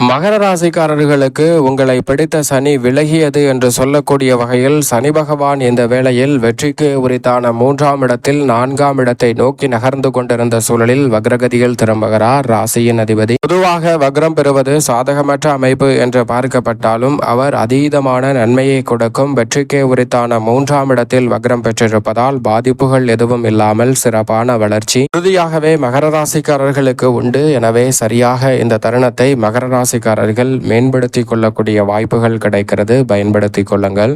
மகர ராசிக்காரர்களுக்கு உங்களை பிடித்த சனி விலகியது என்று சொல்லக்கூடிய வகையில் சனி பகவான் இந்த வேளையில் வெற்றிக்கு உரித்தான 3ஆம் இடத்தில் 4ஆம் இடத்தை நோக்கி நகர்ந்து கொண்டிருந்த சூழலில் வக்ரகதியில் திரும்புகிறார். ராசியின் அதிபதி பொதுவாக வக்ரம் பெறுவது சாதகமற்ற அமைப்பு என்று பார்க்கப்பட்டாலும் அவர் அதீதமான நன்மையை கொடுக்கும் வெற்றிக்கு உரித்தான 3ஆம் இடத்தில் வக்ரம் பெற்றிருப்பதால் பாதிப்புகள் எதுவும் இல்லாமல் சிறப்பான வளர்ச்சி உறுதியாகவே மகர ராசிக்காரர்களுக்கு உண்டு. எனவே சரியாக இந்த தருணத்தை மகர ராசிக்காரர்கள் மேம்படுத்திக் கொள்ளக்கூடிய வாய்ப்புகள் கிடைக்கிறது. பயன்படுத்திக் கொள்ளுங்கள்.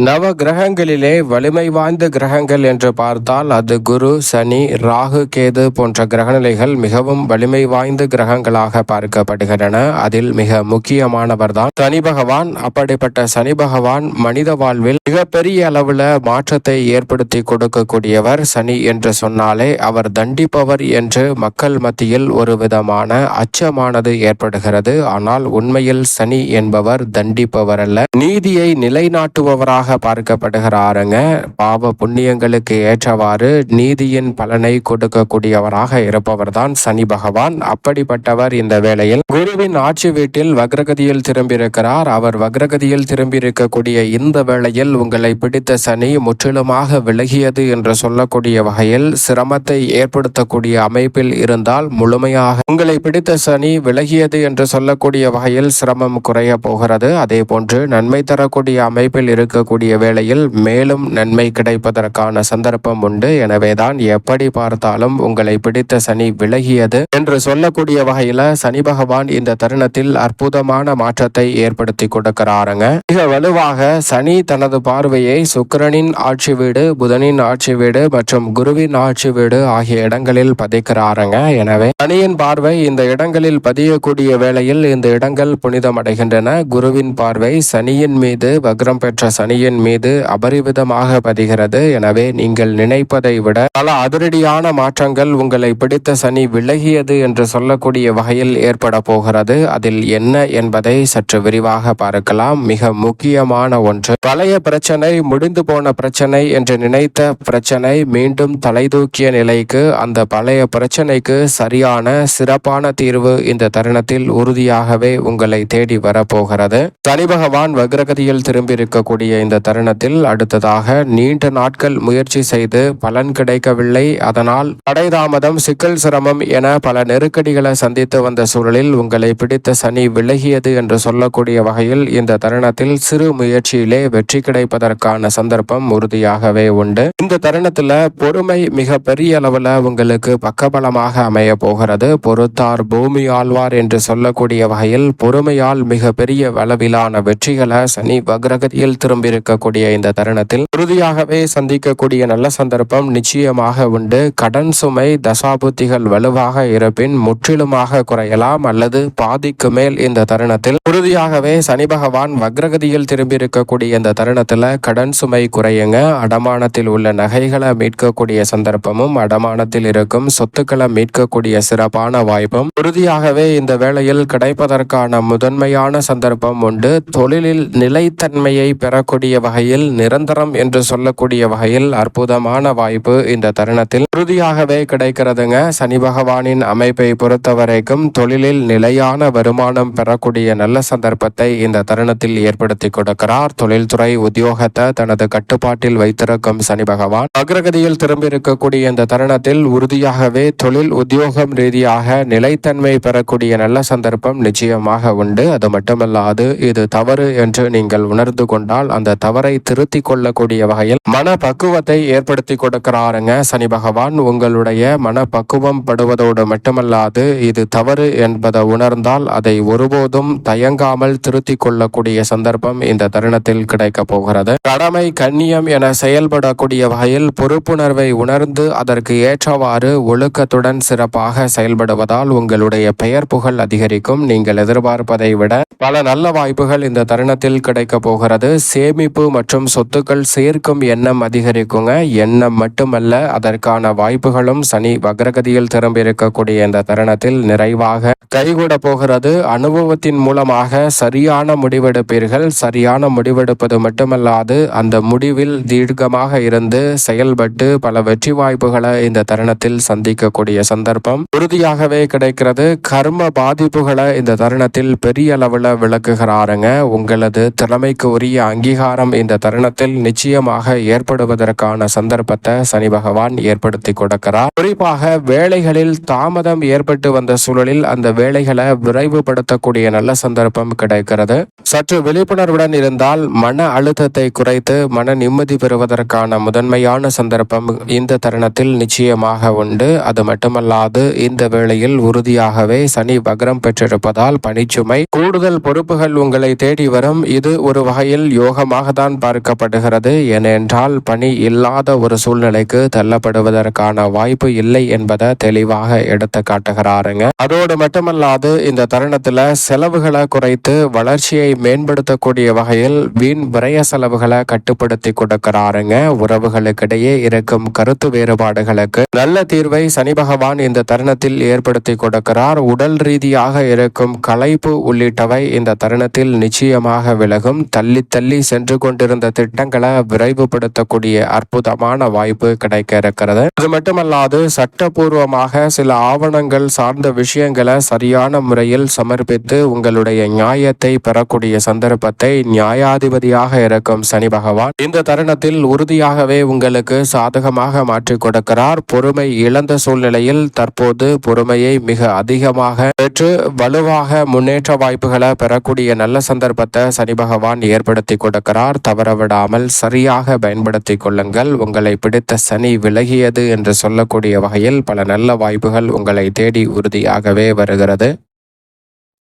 நவ கிரகங்களிலே வலிமை வாய்ந்த கிரகங்கள் என்று பார்த்தால் அது குரு, சனி, ராகு, கேது போன்ற கிரகநிலைகள் மிகவும் வலிமை வாய்ந்த கிரகங்களாக பார்க்கப்படுகின்றன. அதில் மிக முக்கியமானவர்தான் சனி பகவான். அப்படிப்பட்ட சனி பகவான் மனித வாழ்வில் மிகப்பெரிய அளவுல மாற்றத்தை ஏற்படுத்தி கொடுக்கக்கூடியவர். சனி என்று சொன்னாலே அவர் தண்டிப்பவர் என்று மக்கள் மத்தியில் ஒரு விதமான அச்சமானது ஏற்படுகிறது. ஆனால் உண்மையில் சனி என்பவர் தண்டிப்பவர் அல்ல, நீதியை நிலைநாட்டுபவராக பார்க்கப்படுகிறாருங்க. பாவ புண்ணியங்களுக்கு ஏற்றவாறு நீதியின் பலனை கொடுக்கக்கூடியவராக இருப்பவர் தான் சனி பகவான். அப்படிப்பட்டவர் இந்த வேளையில் குருவின் ஆட்சி வீட்டில் வக்ரகதியில் திரும்பியிருக்கிறார். அவர் வக்ரகதியில் திரும்பியிருக்கக்கூடிய இந்த வேளையில் உங்களை பிடித்த சனி முற்றிலுமாக விலகியது என்று சொல்லக்கூடிய வகையில் சிரமத்தை ஏற்படுத்தக்கூடிய அமைப்பில் இருந்தால் முழுமையாக உங்களை பிடித்த சனி விலகியது என்று சொல்லக்கூடிய வகையில் சிரமம் குறைய போகிறது. அதே போன்று நன்மை தரக்கூடிய அமைப்பில் இருக்கக்கூடிய வேளையில் மேலும் நன்மை கிடைப்பதற்கான சந்தர்ப்பம் உண்டு. எனவேதான் எப்படி பார்த்தாலும் உங்களை பிடித்த சனி விலகியது என்று சொல்லக்கூடிய வகையில சனி பகவான் இந்த தருணத்தில் அற்புதமான மாற்றத்தை ஏற்படுத்தி கொடுக்கிறாருங்க. மிக வலுவாக சனி தனது பார்வையை சுக்கிரனின் ஆட்சி வீடு, புதனின் ஆட்சி வீடு மற்றும் குருவின் ஆட்சி வீடு ஆகிய இடங்களில் பதிக்கிறாருங்க. எனவே சனியின் பார்வை இந்த இடங்களில் பதியக்கூடிய வேளையில் இந்த இடங்கள் புனிதமடைகின்றன. குருவின் பார்வை சனியின் மீது, வக்ரம் பெற்ற சனியின் மீது அபரிவிதமாக பதிகிறது. எனவே நீங்கள் நினைப்பதை விட பல அதிரடியான மாற்றங்கள் உங்களை பிடித்த சனி விலகியது என்று சொல்லக்கூடிய வகையில் ஏற்பட போகிறது. அதில் என்ன என்பதை சற்று விரிவாக பார்க்கலாம். மிக முக்கியமான ஒன்று, பழைய பிரச்சனை, முடிந்து போன பிரச்சனை என்று நினைத்த பிரச்சனை மீண்டும் தலைதூக்கிய நிலைக்கு, அந்த பழைய பிரச்சனைக்கு சரியான சிறப்பான தீர்வு இந்த தருணத்தில் உறுதியாகவே உங்களை தேடி வரப்போகிறது. சனி பகவான் வக்ரகதியில் திரும்பி இருக்கக்கூடிய இந்த தருணத்தில் அடுத்ததாக நீண்ட நாட்கள் முயற்சி செய்து பலன் கிடைக்கவில்லை, அதனால் தடைதாமதம், சிக்கல், சிரமம் என பல நெருக்கடிகளை சந்தித்து வந்த சூழலில் உங்களை பிடித்த சனி விலகியது என்று சொல்லக்கூடிய வகையில் இந்த தருணத்தில் சிறு முயற்சியிலே வெற்றி கிடைப்பதற்கான சந்தர்ப்பம் உறுதியாகவே உண்டு. இந்த தருணத்துல பொறுமை மிக பெரிய அளவுல உங்களுக்கு பக்கபலமாக அமைய போகிறது. பொறுத்தார் பூமி ஆழ்வார் என்று சொல்லக்கூடிய வகையில் பொறுமையால் மிக பெரிய அளவிலான வெற்றிகளை சனி வக்ரகதியில் திரும்பி இருக்கக்கூடிய இந்த தருணத்தில் உறுதியாகவே சந்திக்கக்கூடிய நல்ல சந்தர்ப்பம் நிச்சயமாக உண்டு. கடன் சுமை தசாபுத்திகள் வலுவாக இருப்பின் முற்றிலுமாக குறையலாம் அல்லது பாதிக்கு மேல் இந்த தருணத்தில் உறுதியாகவே சனி பகவான் வக்ரகதியில் திரும்பி இருக்கக்கூடிய இந்த தருணத்துல கடன் சுமை குறையுங்க. அடமானத்தில் உள்ள நகைகளை மீட்கக்கூடிய சந்தர்ப்பமும், அடமானத்தில் இருக்கும் சொத்துக்களை மீட்கக்கூடிய சிறப்பான வாய்ப்பும் உறுதியாகவே இந்த வேளையில் கிடைப்பதற்கான முதன்மையான சந்தர்ப்பம் உண்டு. தொழிலில் நிலைத்தன்மையை பெறக்கூடிய வகையில், நிரந்தரம் என்று சொல்லக்கூடிய வகையில் அற்புதமான வாய்ப்பு இந்த தருணத்தில் உறுதியாகவே கிடைக்கிறதுங்க. சனி பகவானின் அமைப்பை பொறுத்தவரைக்கும் தொழிலில் நிலையான வருமானம் பெறக்கூடிய நல்ல சந்தர்ப்பத்தை இந்த தருணத்தில் ஏற்படுத்தி கொடுக்கிறார். தொழில்துறை, உத்தியோகத்தை தனது கட்டுப்பாட்டில் வைத்திருக்கும் சனி பகவான் அக்ரகதியில் திரும்பி இருக்கக்கூடிய இந்த தருணத்தில் உறுதியாகவே தொழில், உத்தியோகம் ரீதியாக நிலைத்தன்மை பெறக்கூடிய நல்ல சந்தர்ப்பம் நிச்சயமாக உண்டு. அது மட்டுமல்லாது இது தவறு என்று நீங்கள் உணர்ந்து கொண்டால் அந்த தவறை திருத்தி கொள்ளக்கூடிய வகையில் மன பக்குவத்தை ஏற்படுத்தி கொடுக்கிறாருங்க சனி பகவான். உங்களுடைய மன பக்குவம் படுவதோடு மட்டுமல்லாது இது தவறு என்பதை உணர்ந்தால் அதை ஒருபோதும் தயங்காமல் திருத்தி கொள்ளக்கூடிய சந்தர்ப்பம் இந்த தருணத்தில் கிடைக்க போகிறது. கடமை, கண்ணியம் என செயல்படக்கூடிய வகையில் பொறுப்புணர்வை உணர்ந்து அதற்கு ஏற்றவாறு ஒழுக்கத்துடன் சிறப்பாக செயல்படுவதால் உங்களுடைய பெயர் புகழ் அதிகரிக்கும். நீங்கள் எதிர்பார்ப்பதை விட பல நல்ல வாய்ப்புகள் இந்த தருணத்தில் கிடைக்க போகிறது. சேமிப்பு சேமிப்பு மற்றும் சொத்துக்கள் சேர்க்கும் எண்ணம் அதிகரிக்குங்க. எண்ணம் மட்டுமல்ல, அதற்கான வாய்ப்புகளும் சனி வக்ரகதியில் திரும்பியிருக்கக்கூடிய இந்த தருணத்தில் நிறைவாக கைகூட போகிறது. அனுபவத்தின் மூலமாக சரியான முடிவெடுப்பீர்கள். சரியான முடிவெடுப்பது மட்டுமல்லாது அந்த முடிவில் தீர்க்கமாக இருந்து செயல்பட்டு பல வெற்றி வாய்ப்புகளை இந்த தருணத்தில் சந்திக்கக்கூடிய சந்தர்ப்பம் உறுதியாகவே கிடைக்கிறது. கர்ம பாதிப்புகளை இந்த தருணத்தில் பெரிய அளவில் விளக்குகிறாருங்க. உங்களது திறமைக்கு உரிய அங்கீகாரம் இந்த தருணத்தில் நிச்சயமாக ஏற்படுவதற்கான சந்தர்ப்பத்தை சனி பகவான் ஏற்படுத்தி கொடுக்கிறார். குறிப்பாக வேலைகளில் தாமதம் ஏற்பட்டு வந்த சூழலில் அந்த வேலைகளை விரைவுபடுத்தக்கூடிய நல்ல சந்தர்ப்பம் கிடைக்கிறது. சற்று விழிப்புணர்வுடன் இருந்தால் மன அழுத்தத்தை குறைத்து மன நிம்மதி பெறுவதற்கான முதன்மையான சந்தர்ப்பம் இந்த தருணத்தில் நிச்சயமாக உண்டு. அது மட்டுமல்லாது இந்த வேளையில் உறுதியாகவே சனி வக்ரம் பெற்றிருப்பதால் பணிச்சுமை, கூடுதல் பொறுப்புகள் உங்களை தேடி வரும். இது ஒரு வகையில் யோகமாக தான் பார்க்கப்படுகிறது. ஏனென்றால் பணி இல்லாத ஒரு சூழ்நிலைக்கு தள்ளப்படுவதற்கான வாய்ப்பு இல்லை என்பதை தெளிவாக எடுத்து காட்டுகிறாருங்க. அதோடு மட்டுமல்லாது இந்த தருணத்துல செலவுகளை குறைத்து வளர்ச்சியை மேம்படுத்தக்கூடிய வகையில் வீண் விரய செலவுகளை கட்டுப்படுத்தி கொடுக்கிறாருங்க. உறவுகளுக்கிடையே இருக்கும் கருத்து வேறுபாடுகளுக்கு நல்ல தீர்வை சனி பகவான் இந்த தருணத்தில் ஏற்படுத்தி கொடுக்கிறார். உடல் ரீதியாக இருக்கும் களைப்பு உள்ளிட்டவை இந்த தருணத்தில் நிச்சயமாக விலகும். தள்ளி தள்ளி சென்று கொண்டிருந்த திட்டங்களை விரைவுபடுத்தக்கூடிய அற்புதமான வாய்ப்பு கிடைக்க இருக்கிறது. அது மட்டுமல்லாது சட்டபூர்வமாக சில ஆவணங்கள் சார்ந்த விஷயங்களை சரியான முறையில் சமர்ப்பித்து உங்களுடைய நியாயத்தை பெறக்கூடிய சந்தர்ப்பத்தை நியாயாதிபதியாக இருக்கும் சனி பகவான் இந்த தருணத்தில் உறுதியாகவே உங்களுக்கு சாதகமாக மாற்றி கொடுக்கிறார். பொறுமை இழந்த சூழ்நிலையில் தற்போது பொறுமையை மிக அதிகமாக பெற்று வலுவாக முன்னேற்ற வாய்ப்புகளை பெறக்கூடிய நல்ல சந்தர்ப்பத்தை சனி பகவான் ஏற்படுத்தி கொடுக்கிறார். தவறவிடாமல் சரியாக பயன்படுத்தி கொள்ளுங்கள். உங்களை பிடித்த சனி விலகியது என்று சொல்லக்கூடிய வகையில் பல நல்ல வாய்ப்புகள் உங்களை தேடி உறுதியாகவே வருகிறது.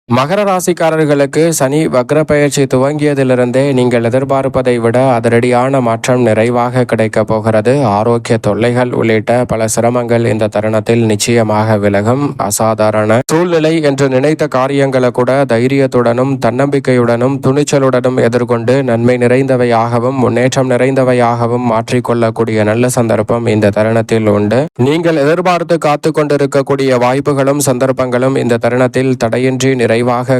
மகர ராசிக்காரர்களுக்கு சனி வக்ர பயிற்சி துவங்கியதிலிருந்தே நீங்கள் எதிர்பார்ப்பதை விட அதிரடியான மாற்றம் நிறைவாக கிடைக்க போகிறது. ஆரோக்கிய தொல்லைகள் உள்ளிட்ட பல சிரமங்கள் இந்த தருணத்தில் நிச்சயமாக விலகும். அசாதாரண சூழ்நிலை என்று நினைத்த காரியங்களை கூட தைரியத்துடனும் தன்னம்பிக்கையுடனும் துணிச்சலுடனும் எதிர்கொண்டு நன்மை நிறைந்தவையாகவும் முன்னேற்றம் நிறைந்தவையாகவும் மாற்றிக்கொள்ளக்கூடிய நல்ல சந்தர்ப்பம் இந்த தருணத்தில் உண்டு. நீங்கள் எதிர்பார்த்து காத்து கொண்டிருக்கக்கூடிய வாய்ப்புகளும் சந்தர்ப்பங்களும் இந்த தருணத்தில் தடையின்றி நிறைவாக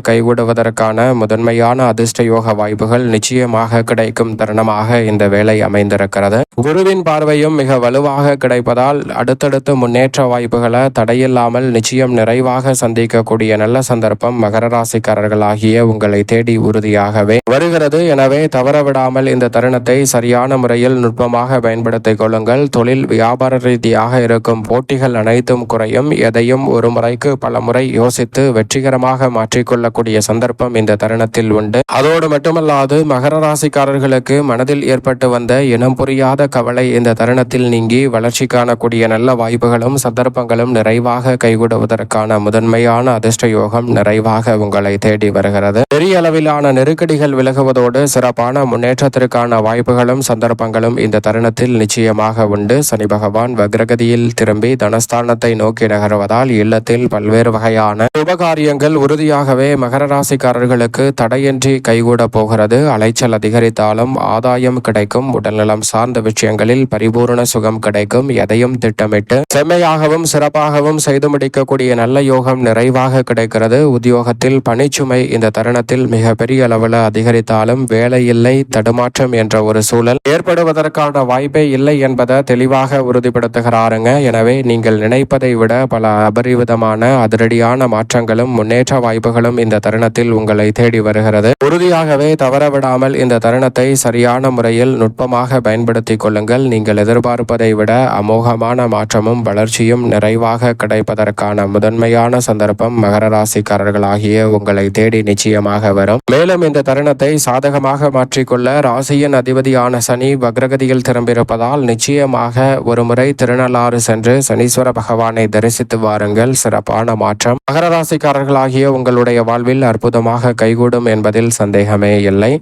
கைகூடுவதற்கான முதன்மையான அதிர்ஷ்ட யோக வாய்ப்புகள் நிச்சயமாக கிடைக்கும் தருணமாக இந்த வேலை அமைந்திருக்கிறது. குருவின் பார்வையும் மிக வலுவாக கிடைப்பதால் அடுத்தடுத்து முன்னேற்ற வாய்ப்புகளை தடையில்லாமல் நிச்சயம் நிறைவாக சந்திக்கக்கூடிய நல்ல சந்தர்ப்பம் மகர ராசிக்காரர்களாகிய உங்களை தேடி உறுதியாகவே வருகிறது. எனவே தவறவிடாமல் இந்த தருணத்தை சரியான முறையில் நுட்பமாக பயன்படுத்திக் கொள்ளுங்கள். தொழில் வியாபார ரீதியாக இருக்கும் போட்டிகள் அனைத்தும் குறையும். எதையும் ஒரு முறைக்கு பல முறை யோசித்து வெற்றிகரமாக மாற்றிக்கொள்ளக்கூடிய சந்தர்ப்பம் இந்த தருணத்தில் உண்டு. அதோடு மட்டுமல்லாது மகர ராசிக்காரர்களுக்கு மனதில் ஏற்பட்டு வந்த இனம் புரியாத கவலை இந்த தருணத்தில் நீங்கி வளர்ச்சி காணக்கூடிய நல்ல வாய்ப்புகளும் சந்தர்ப்பங்களும் நிறைவாக கைகூடுவதற்கான முதன்மையான அதிர்ஷ்ட யோகம் நிறைவாக உங்களை தேடி வருகிறது. பெரிய அளவிலான நெருக்கடிகள் விலகுவதோடு சிறப்பான முன்னேற்றத்திற்கான வாய்ப்புகளும் சந்தர்ப்பங்களும் இந்த தருணத்தில் நிச்சயமாக உண்டு. சனி பகவான் வக்ரகதியில் திரும்பி தனஸ்தானத்தை நோக்கி நகர்வதால் இல்லத்தில் பல்வேறு வகையான சுபகாரியங்கள் உறுதியாகவே மகர ராசிக்காரர்களுக்கு தடையின்றி கைகூட போகிறது. அலைச்சல் அதிகரித்தாலும் ஆதாயம் கிடைக்கும். உடல்நலம் சார்ந்த விஷயங்களில் பரிபூர்ண சுகம் கிடைக்கும். எதையும் திட்டமிட்டு செம்மையாகவும் சிறப்பாகவும் செய்து முடிக்கக்கூடிய நல்ல யோகம் நிறைவாக கிடைக்கிறது. உத்தியோகத்தில் பணிச்சுமை இந்த தருணத்தில் மிக பெரிய அளவில் அதிகரித்தாலும் வேலை இல்லை, தடுமாற்றம் என்ற ஒரு சூழல் ஏற்படுவதற்கான வாய்ப்பே இல்லை என்பதை தெளிவாக உறுதிப்படுத்துகிறாருங்க. எனவே நீங்கள் நினைப்பதை விட பல அபரிவிதமான அதிரடியான மாற்றங்களும் முன்னேற்ற வாய்ப்புகளும் இந்த தருணத்தில் உங்களை தேடி வருகிறது. உறுதியாகவே தவறவிடாமல் இந்த தருணத்தை சரியான முறையில் நுட்பமாக பயன்படுத்திக் கொள்ளுங்கள். நீங்கள் எதிர்பார்ப்பதை விட அமோகமான மாற்றமும் வளர்ச்சியும் நிறைவாக கிடைப்பதற்கான முதன்மையான சந்தர்ப்பம் மகர ராசிக்காரர்களாகிய உங்களை தேடி நிச்சயமாக வரும். மேலும் இந்த தருணத்தை சாதகமாக மாற்றிக்கொள்ள ராசியின் அதிபதியான சனி வக்ரகதியில் திரும்பியிருப்பதால் நிச்சயமாக ஒரு முறை திருநள்ளாறு சென்று சனீஸ்வர பகவானை தரிசித்து வாருங்கள். சிறப்பான மாற்றம் மகர ராசிக்காரர்களாகிய உங்களுடைய வாழ்வில் அற்புதமாக கைகூடும் என்பதில் சந்தேகமே இல்லை.